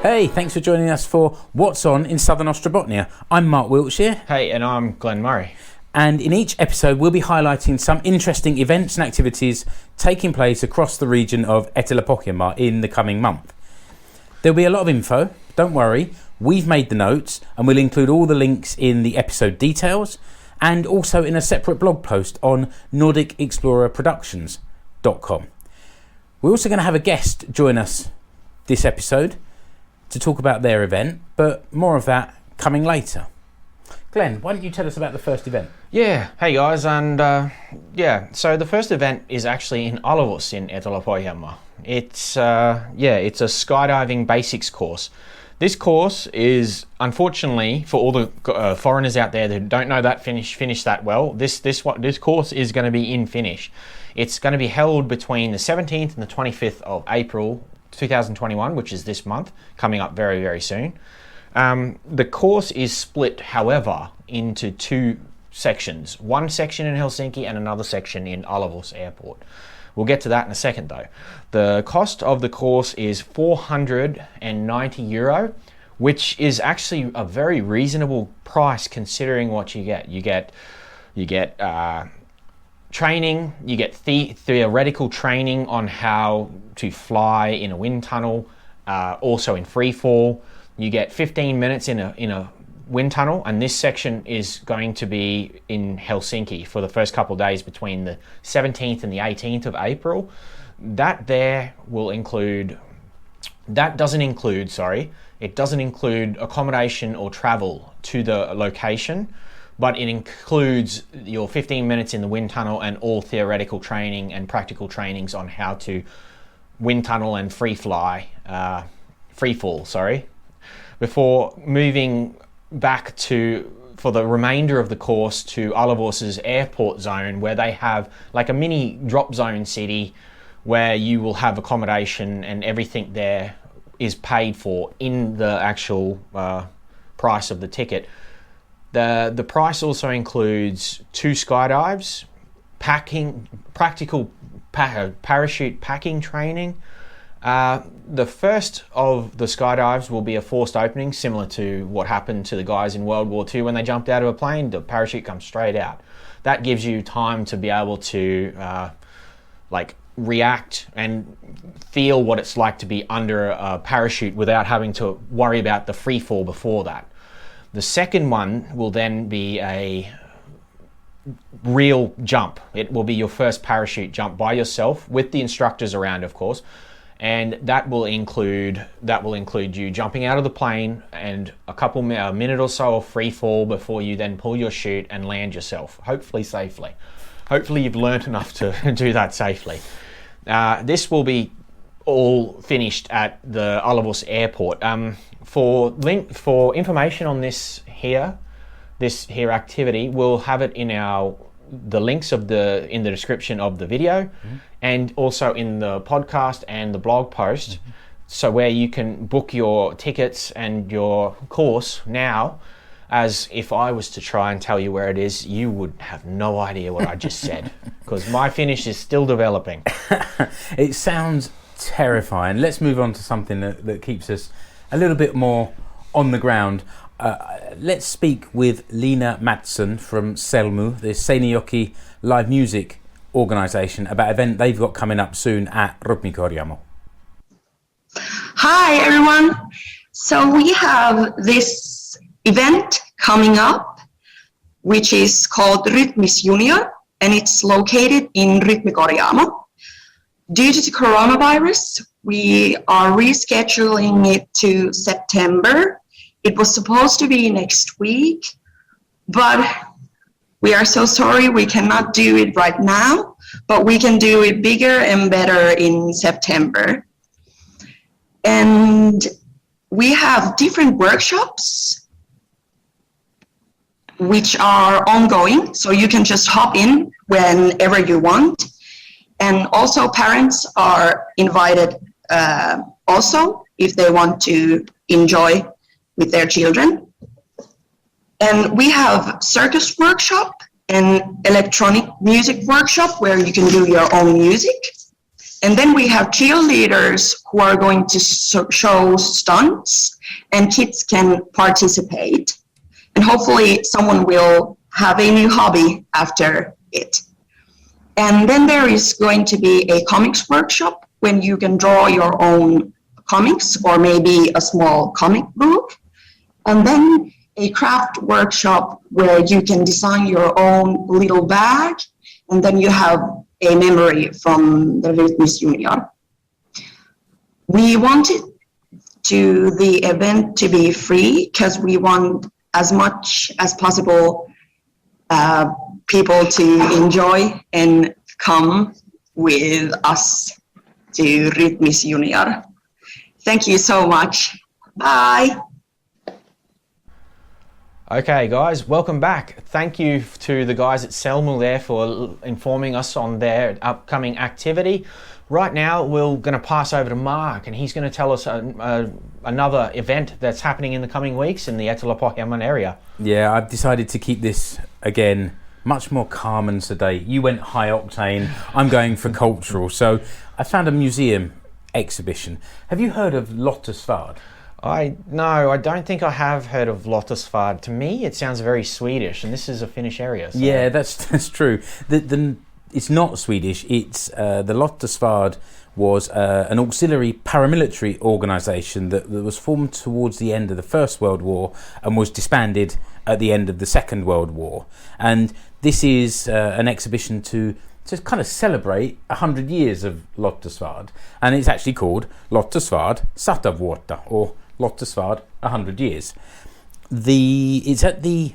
Hey, thanks for joining us for What's On in Southern Ostrobotnia. I'm Mark Wiltshire. Hey, and I'm Glenn Murray. And in each episode, we'll be highlighting some interesting events and activities taking place across the region of Etelä-Pohjanmaa in the coming month. There'll be a lot of info, don't worry. We've made the notes and we'll include all the links in the episode details and also in a separate blog post on NordicExplorerProductions.com. We're also going to have a guest join us this episode to talk about their event, but more of that coming later. Glenn, why don't you tell us about the first event? Yeah, hey guys, and so the first event is actually in Alavus in Etelä-Pohjanmaa. It's a skydiving basics course. This course is, unfortunately, for all the foreigners out there that don't know that Finnish that well, this course is going to be in Finnish. It's going to be held between the 17th and the 25th of April 2021, which is this month, coming up very, very soon. The course is split, however, into two sections. One section in Helsinki and another section in Alavus Airport. We'll get to that in a second though. The cost of the course is €490, which is actually a very reasonable price considering what you get. You get training, you get theoretical training on how to fly in a wind tunnel, also in free fall. You get 15 minutes in a wind tunnel, and this section is going to be in Helsinki for the first couple of days between the 17th and the 18th of April. It doesn't include accommodation or travel to the location, but it includes your 15 minutes in the wind tunnel and all theoretical training and practical trainings on how to wind tunnel and free fall, before moving back for the remainder of the course to Alavus's airport zone, where they have like a mini drop zone city where you will have accommodation and everything there is paid for in the actual price of the ticket. The price also includes 2 skydives, practical parachute packing training. The first of the skydives will be a forced opening, similar to what happened to the guys in World War II when they jumped out of a plane. The parachute comes straight out. That gives you time to be able to react and feel what it's like to be under a parachute without having to worry about the free fall before that. The second one will then be a real jump. It will be your first parachute jump by yourself with the instructors around, of course. And that will include you jumping out of the plane and a minute or so of free fall before you then pull your chute and land yourself, hopefully safely. Hopefully you've learnt enough to do that safely. This will be all finished at the Alavus airport. For information on this here activity, we'll have it in the links in the description of the video, and also in the podcast and the blog post, so where you can book your tickets and your course now. As if I was to try and tell you where it is, you would have no idea what I just said, because my Finnish is still developing. It sounds terrifying. Let's move on to something that keeps us a little bit more on the ground. Let's speak with Leena Mattsson from Selmu, the Seinäjoki live music organisation, about an event they've got coming up soon at Rytmikorjaamo. Hi everyone. So we have this event coming up, which is called Rytmis Junior, and it's located in Rytmikorjaamo. Due to the coronavirus, we are rescheduling it to September. It was supposed to be next week, but we are so sorry we cannot do it right now, but we can do it bigger and better in September. And we have different workshops which are ongoing, so you can just hop in whenever you want. And also parents are invited also if they want to enjoy with their children. And we have circus workshop and electronic music workshop where you can do your own music. And then we have cheerleaders who are going to show stunts, and kids can participate. And hopefully someone will have a new hobby after it. And then there is going to be a comics workshop when you can draw your own comics or maybe a small comic book. And then a craft workshop where you can design your own little bag, and then you have a memory from the Rytmis Junior. We wanted the event to be free because we want as much as possible people to enjoy and come with us to Rytmis Junior. Thank you so much. Bye. Okay, guys, welcome back. Thank you to the guys at Selmu there for informing us on their upcoming activity. Right now, we're going to pass over to Mark, and he's going to tell us another event that's happening in the coming weeks in the Etelä-Pohjanmaan area. Yeah, I've decided to keep this, again, much more calm and sedate. You went high octane, I'm going for cultural. So I found a museum exhibition. Have you heard of Lottasfjärd? No, I don't think I have heard of Lottasfjärd. To me, it sounds very Swedish, and this is a Finnish area. So. Yeah, that's true. It's not Swedish. It's the Lottasfjärd was an auxiliary paramilitary organisation that was formed towards the end of the First World War and was disbanded at the end of the Second World War. And this is an exhibition to kind of celebrate 100 years of Lottasfjärd, and it's actually called Lottasfjärd 100 vuotta, or Lottasfjärd 100 years. It's at the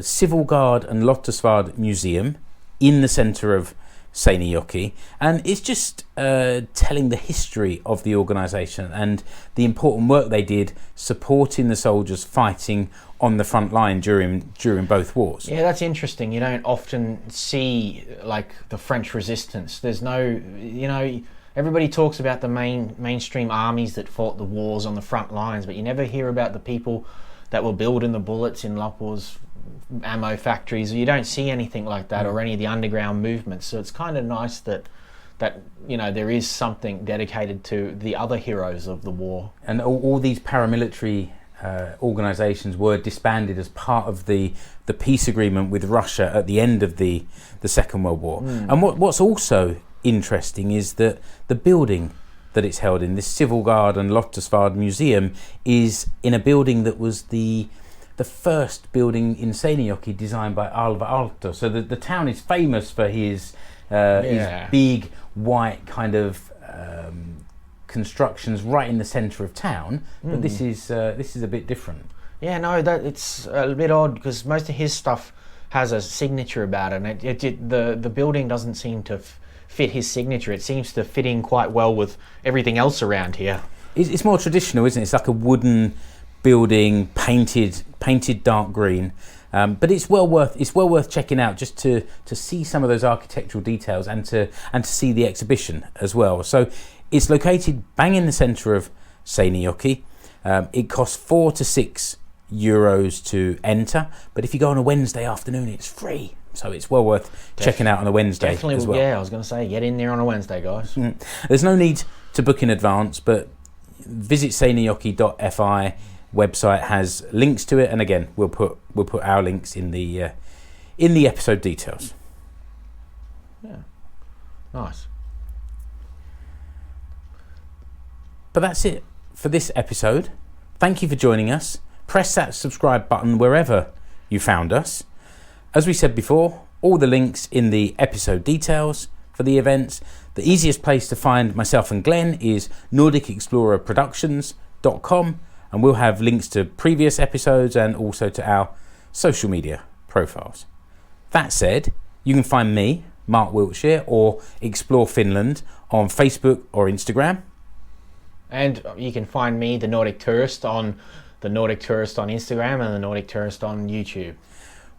Civil Guard and Lottasfjärd Museum in the centre of Seinäjoki, and it's just telling the history of the organisation and the important work they did supporting the soldiers fighting on the front line during both wars. Yeah, that's interesting. You don't often see like the French resistance. There's no, everybody talks about the mainstream armies that fought the wars on the front lines, but you never hear about the people that were building the bullets in Lappo's ammo factories. You don't see anything like that or any of the underground movements. So it's kind of nice that there is something dedicated to the other heroes of the war. And all these paramilitary organisations were disbanded as part of the peace agreement with Russia at the end of the Second World War. And what's also interesting is that the building that it's held in, this Civil Guard and Lottasfjärd Museum, is in a building that was the first building in Seinäjoki designed by Alvar Aalto. So the town is famous for his big white kind of constructions right in the centre of town, but this is a bit different. Yeah, no, it's a bit odd because most of his stuff has a signature about it, and the building doesn't seem to fit his signature. It seems to fit in quite well with everything else around here. It's more traditional, isn't it? It's like a wooden building, painted dark green, but it's well worth checking out just to see some of those architectural details and to see the exhibition as well. So it's located bang in the centre of Seinäjoki. It costs €4 to €6 to enter, but if you go on a Wednesday afternoon, it's free. So it's well worth checking out on a Wednesday definitely, as well. Yeah, I was going to say, get in there on a Wednesday, guys. There's no need to book in advance, but visit seinäjoki.fi. Website has links to it, and again, we'll put our links in the episode details. Yeah, nice. But that's it for this episode. Thank you for joining us. Press that subscribe button wherever you found us. As we said before, all the links in the episode details for the events. The easiest place to find myself and Glenn is NordicExplorerProductions.com, and we'll have links to previous episodes and also to our social media profiles. That said, you can find me, Mark Wiltshire, or Explore Finland on Facebook or Instagram. And you can find me, The Nordic Tourist, on The Nordic Tourist on Instagram and The Nordic Tourist on YouTube.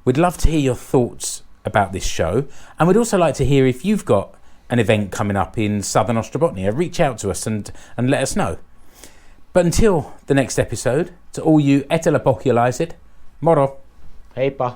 We'd love to hear your thoughts about this show, and we'd also like to hear if you've got an event coming up in Southern Ostrobotnia. Reach out to us and let us know. But until the next episode, to all you Etelä-Pohjalaiset, moro! Heippa!